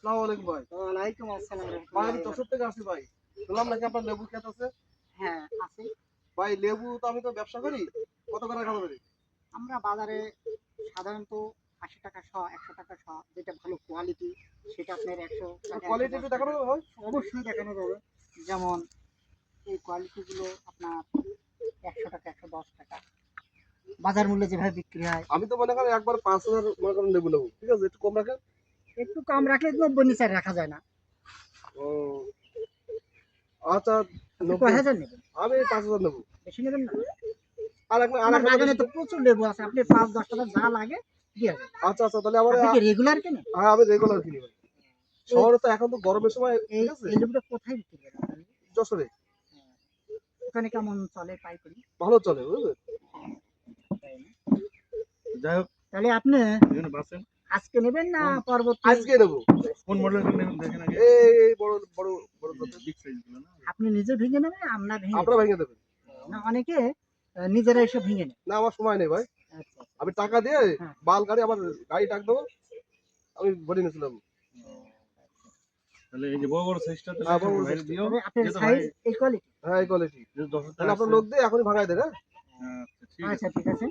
আসসালামু আলাইকুম ভাই। ওয়ালাইকুম আসসালাম ভাই আমি রাহমাতুল্লাহি ওয়া যশোর থেকে আসছি ভাই। শুনলাম নাকি আপনার লেবু ক্ষেত আছে? হ্যাঁ, আছে। ভাই লেবু তো আমি তো ব্যবসা করি। কত করে রাখা যাবে? আমরা বাজারে সাধারণত ৳৮০ শ, ৳১০০ শ, যেটা ভালো কোয়ালিটি সেটা আপনার ৳১০০, কোয়ালিটি একটু দেখানো ৳১১০ যাবে ভাই? অবশ্যই দেখানো যাবে। যেমন এই কোয়ালিটিগুলো আপনার ৳১০০, ৳১১০ বাজার মূল্যে যেভাবে বিক্রি হয়। আমি তো মনে করেন একবার ৫,০০০ মনে করেন লেবু নেবো। ঠিক আছে? একটু কম রাখেন। একটু কম রাখলে ৯০ নিচে রাখা যায় না। ও আচ্ছা আপনি ৯০ কয় হাজার নেবেন? আমি ৫,০০০ নেবো। বেশি নেবেন না? আর আমার ১ বাগানে বেশি তো দেন। প্রচুর লেবু আছে। আপনি ৫-১০ যা লাগে দিয়ে দেন। আচ্ছা, আচ্ছা তাহলে আমার আপনি কি রেগুলার কেনেন? হ্যাঁ, আমি রেগুলার কিনি ভাই। এই শহরে তো এখন তো গরমের সময় এই ঠিক আছে? এই লেবুটা কোথায় বিক্রি করেন আপনি? যশোরে হ্যাঁ, ওখানে কেমন চলে পাইকারি? ভালো চলে বুঝলেন? তাই না? যাই হোক তাহলে আপনি এখানে বাসেন আজকে নেবেন না কোন পরবর্তী? আজকে নেবো। কোন মডেলটা নেবেন দেখেন আগে। এই বড় বড় বড় জাতের বিগ সাইজ গুলো না? আপনি নিজে ভেঙে নেবেন, আমরা ভেঙে আপনারা দেব? ভেঙে দেবেন। না, অনেকে নিজেরা এসে ভেঙে নেয়। না আমার সময় নেই ভাই। আচ্ছা, আচ্ছা। আমি টাকা দিয়ে হ্যাঁ, মাল গাড়ি আমার গাড়ি ডাক দেবো। আমি বলে নিয়েছিলাম। তাহলে এই যে বড় বড় সাইজটা তাহলে বড় বড় সাইজটা দিও। তবে আপনার যেহেতু ভাই সাইজ এই কোয়ালিটি? হ্যাঁ এই কোয়ালিটি। তাহলে আপনার লোক দিয়ে এখনই ভাগায় দেন হ্যাঁ? আচ্ছা, ঠিক আছে।